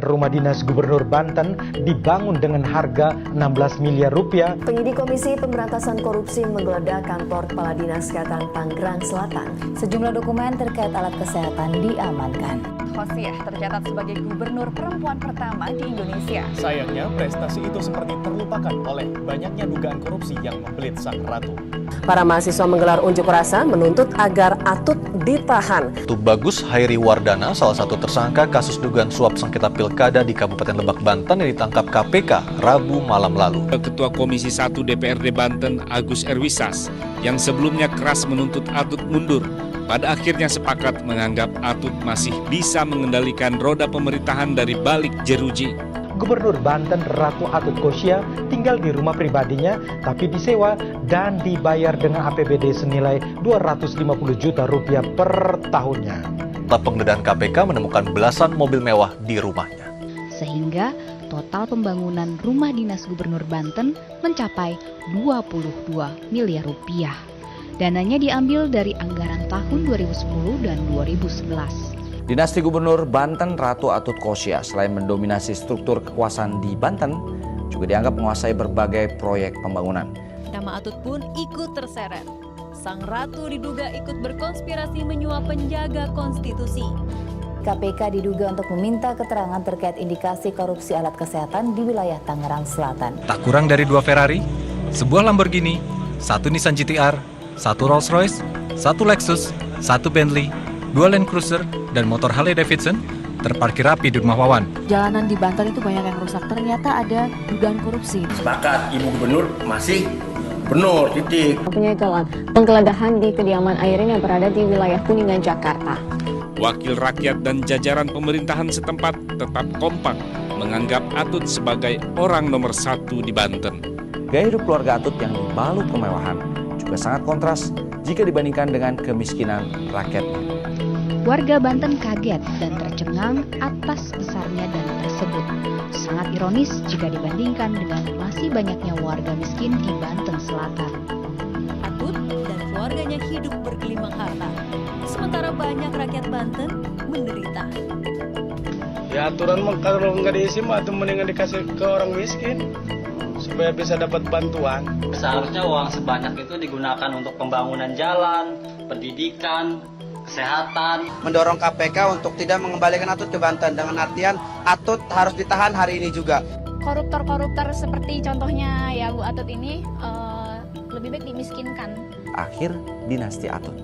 Rumah dinas Gubernur Banten dibangun dengan harga 16 miliar rupiah. Penyidik Komisi Pemberantasan Korupsi menggeledah kantor Kepala Dinas Kesehatan Tangerang Selatan. Sejumlah dokumen terkait alat kesehatan diamankan. Khosiah tercatat sebagai gubernur perempuan pertama di Indonesia. Sayangnya prestasi itu seperti terlupakan oleh banyaknya dugaan korupsi yang membelit sang ratu. Para mahasiswa menggelar unjuk rasa menuntut agar Atut ditahan. Tubagus Hairi Wardana, salah satu tersangka kasus dugaan suap sengketa pilkada di Kabupaten Lebak, Banten yang ditangkap KPK Rabu malam lalu. Ketua Komisi 1 DPRD Banten Agus Erwisas yang sebelumnya keras menuntut Atut mundur, pada akhirnya sepakat menganggap Atut masih bisa mengendalikan roda pemerintahan dari balik jeruji. Gubernur Banten Ratu Atut Khosia tinggal di rumah pribadinya tapi disewa dan dibayar dengan APBD senilai 250 juta rupiah per tahunnya. Penggeledahan KPK menemukan belasan mobil mewah di rumahnya. Sehingga total pembangunan rumah dinas Gubernur Banten mencapai 22 miliar rupiah. Dananya diambil dari anggaran tahun 2010 dan 2011. Dinasti Gubernur Banten Ratu Atut Khosia selain mendominasi struktur kekuasaan di Banten, juga dianggap menguasai berbagai proyek pembangunan. Nama Atut pun ikut terseret. Sang ratu diduga ikut berkonspirasi menyuap penjaga konstitusi. KPK diduga untuk meminta keterangan terkait indikasi korupsi alat kesehatan di wilayah Tangerang Selatan. Tak kurang dari 2 Ferrari, sebuah Lamborghini, 1 Nissan GT-R, 1 Rolls-Royce, 1 Lexus, 1 Bentley, 2 Land Cruiser, dan motor Harley Davidson terparkir rapi di rumah Wawan. Jalanan di Banten itu banyak yang rusak, ternyata ada dugaan korupsi. Sepakat, Ibu Gubernur masih gubernur, titik. Penyegelan, penggeledahan di kediaman Airin yang berada di wilayah Kuningan, Jakarta. Wakil rakyat dan jajaran pemerintahan setempat tetap kompak menganggap Atut sebagai orang nomor 1 di Banten. Gaya hidup keluarga Atut yang dibalut kemewahan juga sangat kontras jika dibandingkan dengan kemiskinan rakyatnya. Warga Banten kaget dan tercengang atas besarnya dana tersebut. Sangat ironis jika dibandingkan dengan masih banyaknya warga miskin di Banten Selatan. Atut dan keluarganya hidup bergelimang harta, sementara banyak rakyat Banten menderita. Ya aturan kalau nggak diisi mah mendingan dikasih ke orang miskin supaya bisa dapat bantuan. Seharusnya uang sebanyak itu digunakan untuk pembangunan jalan, pendidikan, kesehatan. Mendorong KPK untuk tidak mengembalikan Atut ke Banten dengan artian Atut harus ditahan hari ini juga. Koruptor-koruptor seperti contohnya ya Bu Atut ini lebih baik dimiskinkan. Akhir dinasti Atut.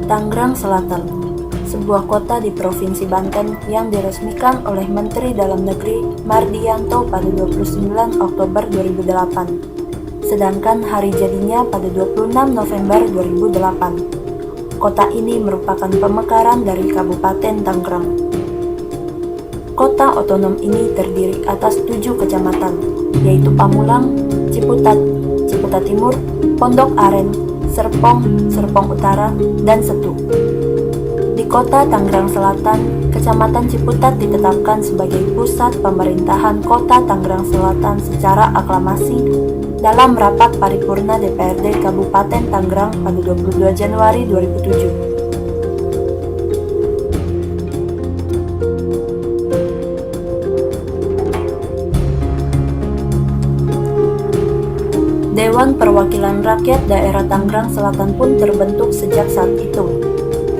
Tangerang Selatan, sebuah kota di Provinsi Banten yang diresmikan oleh Menteri Dalam Negeri Mardiyanto pada 29 Oktober 2008. Sedangkan hari jadinya pada 26 November 2008. Kota ini merupakan pemekaran dari Kabupaten Tangerang. Kota otonom ini terdiri atas 7 kecamatan, yaitu Pamulang, Ciputat, Ciputat Timur, Pondok Aren, Serpong, Serpong Utara, dan Setu. Di kota Tangerang Selatan, Kecamatan Ciputat ditetapkan sebagai pusat pemerintahan kota Tangerang Selatan secara aklamasi dalam rapat paripurna DPRD Kabupaten Tangerang pada 22 Januari 2007. Dewan Perwakilan Rakyat Daerah Tangerang Selatan pun terbentuk sejak saat itu.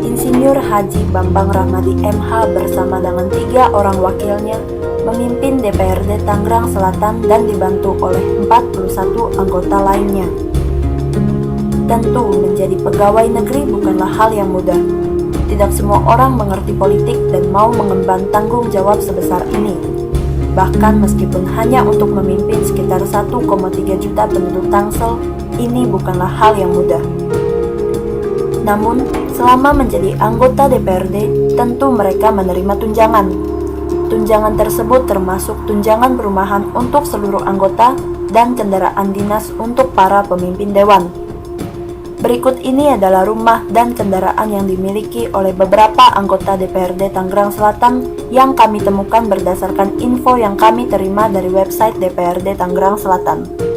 Insinyur Haji Bambang Rahmadi MH bersama dengan 3 orang wakilnya memimpin DPRD Tangerang Selatan dan dibantu oleh 41 anggota lainnya. Tentu menjadi pegawai negeri bukanlah hal yang mudah. Tidak semua orang mengerti politik dan mau mengemban tanggung jawab sebesar ini. Bahkan meskipun hanya untuk memimpin sekitar 1,3 juta penduduk Tangsel, ini bukanlah hal yang mudah. Namun, selama menjadi anggota DPRD, tentu mereka menerima tunjangan. Tunjangan tersebut termasuk tunjangan perumahan untuk seluruh anggota dan kendaraan dinas untuk para pemimpin dewan. Berikut ini adalah rumah dan kendaraan yang dimiliki oleh beberapa anggota DPRD Tangerang Selatan yang kami temukan berdasarkan info yang kami terima dari website DPRD Tangerang Selatan.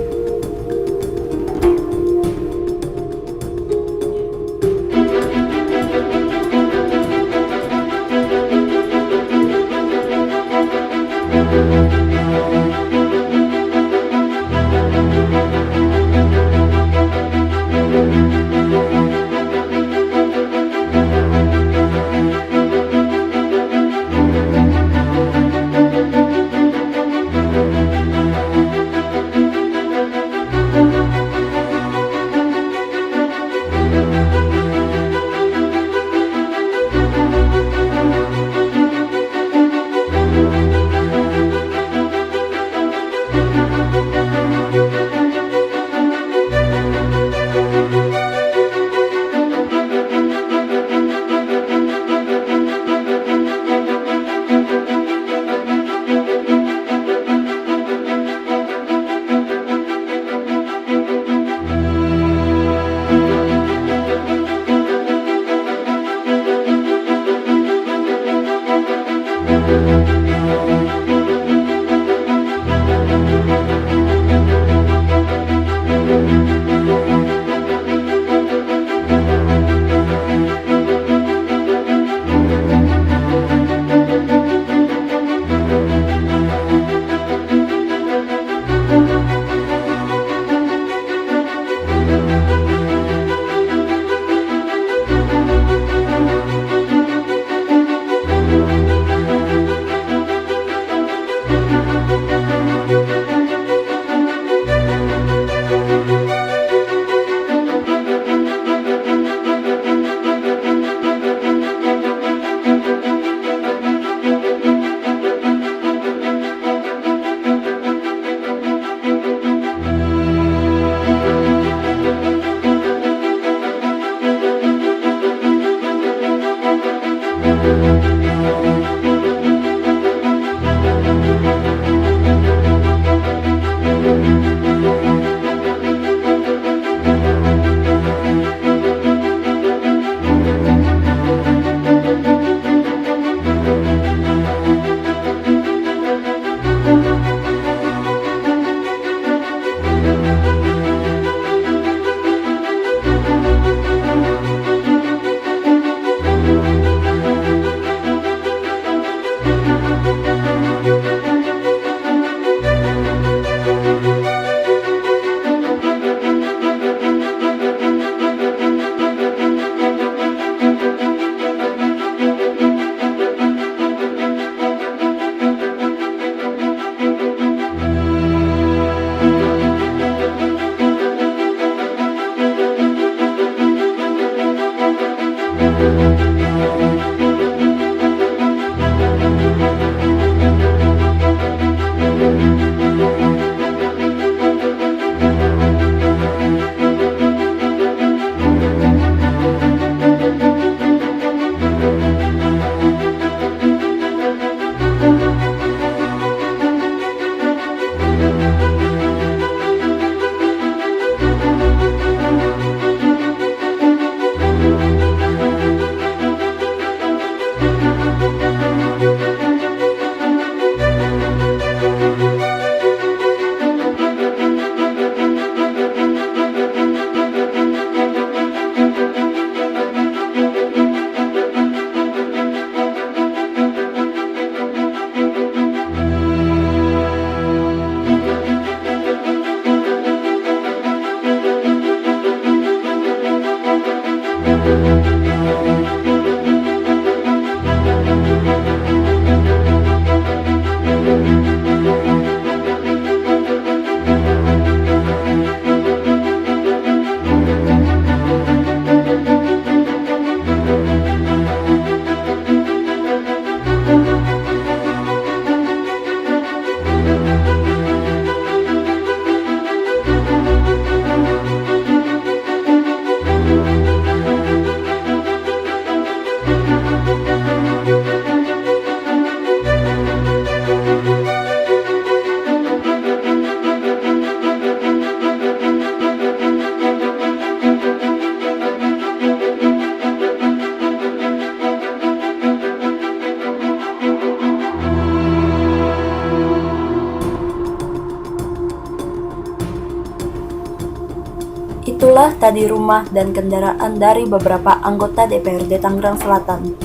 itulah tadi rumah dan kendaraan dari beberapa anggota DPRD Tangerang Selatan.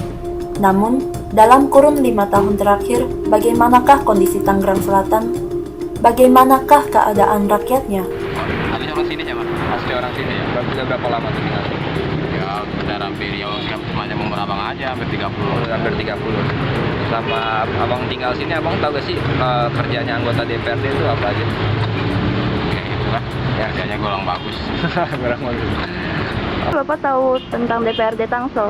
Namun, dalam kurun 5 tahun terakhir, bagaimanakah kondisi Tangerang Selatan? Bagaimanakah keadaan rakyatnya? Asli orang sini ya, Mas? Asli orang sini ya? Berapa lama tuh tinggal? Ya, udah hampir ya, macam umur abang aja, hampir 30. Hampir 30. Sama abang tinggal sini, abang tahu gak sih kerjanya anggota DPRD itu apa aja? Kayak gitu kan, ya kerjanya golong bagus. Golong bagus. Bapak tahu tentang DPRD Tangsel?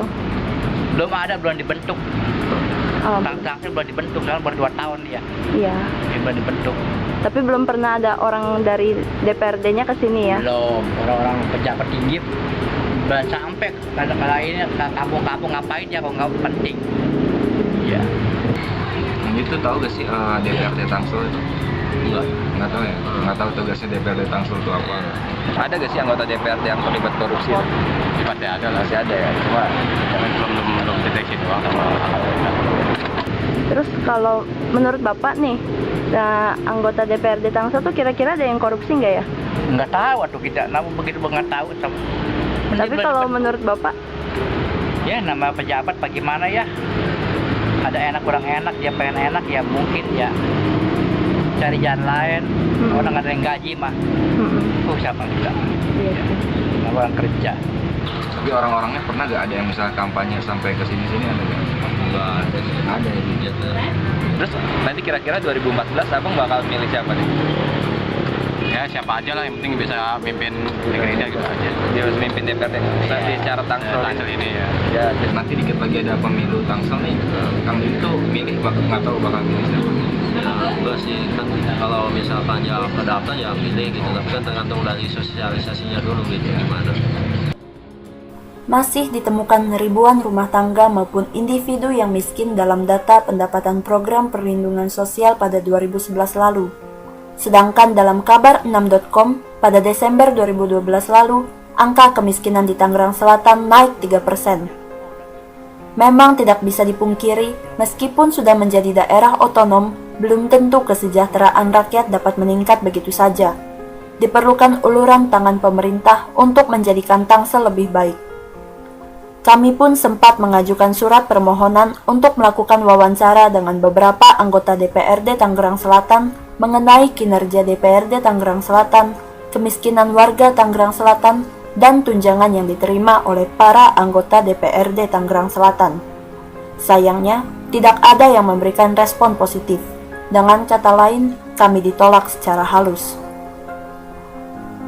Belum dibentuk. Tangsel belum dibentuk, kan baru 2 tahun ya. Iya. Belum dibentuk. Tapi belum pernah ada orang dari DPRD-nya ke sini ya? Belum, orang-orang pejabat tinggi belum sampai kala ini ke kampung-kampung ngapain ya kalau nggak penting. Iya. Itu tahu gak sih DPRD Tangsel itu? Nggak tahu ya? Nggak tahu tugasnya DPRD Tangsel itu apa? Ada gak sih anggota DPRD yang terlibat korupsi? Pasti ada lah. Masih ada ya? Cuma belum deteksi doang. Terus kalau menurut Bapak nih, anggota DPRD Tangsel tuh kira-kira ada yang korupsi nggak ya? Nggak tahu tuh kita, namun begitu nggak tahu. Tapi kalau menurut Bapak? Ya nama pejabat bagaimana ya? Ada enak kurang enak, dia pengen enak ya mungkin ya cari jalan lain. Orang ada yang gaji mah, siapa kita? Ya, orang kerja. Tapi orang-orangnya pernah gak ada yang misalnya kampanye sampai ke sini-sini ada nggak? Nggak ada ya. Terus nanti kira-kira 2014 abang bakal milih siapa nih? Ya siapa aja lah, yang penting bisa mimpin negeri ini gitu aja. Dia harus mimpin DPRD secara Tangsel ini ya. Ya nanti dikit lagi ada pemilu Tangsel nih. Kang Didi tuh milih nggak tahu bakal milih siapa? Ya enggak sih, kan kalau misalkan ya pendaftar ya milih gitu, tapi kan tergantung dari sosialisasinya dulu gitu gimana. Masih ditemukan ribuan rumah tangga maupun individu yang miskin dalam data pendapatan program perlindungan sosial pada 2011 lalu. Sedangkan dalam kabar6.com pada Desember 2012 lalu, angka kemiskinan di Tangerang Selatan naik 3%. Memang tidak bisa dipungkiri, meskipun sudah menjadi daerah otonom, belum tentu kesejahteraan rakyat dapat meningkat begitu saja. Diperlukan uluran tangan pemerintah untuk menjadikan Tangsel lebih baik. Kami pun sempat mengajukan surat permohonan untuk melakukan wawancara dengan beberapa anggota DPRD Tangerang Selatan mengenai kinerja DPRD Tangerang Selatan, kemiskinan warga Tangerang Selatan, dan tunjangan yang diterima oleh para anggota DPRD Tangerang Selatan. Sayangnya, tidak ada yang memberikan respon positif. Dengan kata lain, kami ditolak secara halus.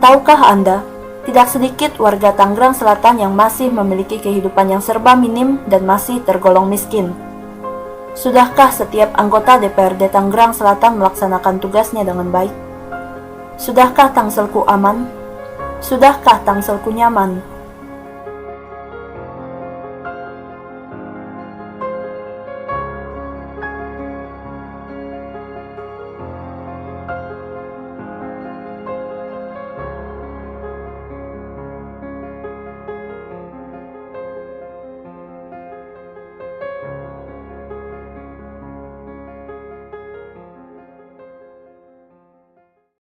Tahukah Anda, tidak sedikit warga Tangerang Selatan yang masih memiliki kehidupan yang serba minim dan masih tergolong miskin. Sudahkah setiap anggota DPRD Tangerang Selatan melaksanakan tugasnya dengan baik? Sudahkah Tangselku aman? Sudahkah Tangselku nyaman?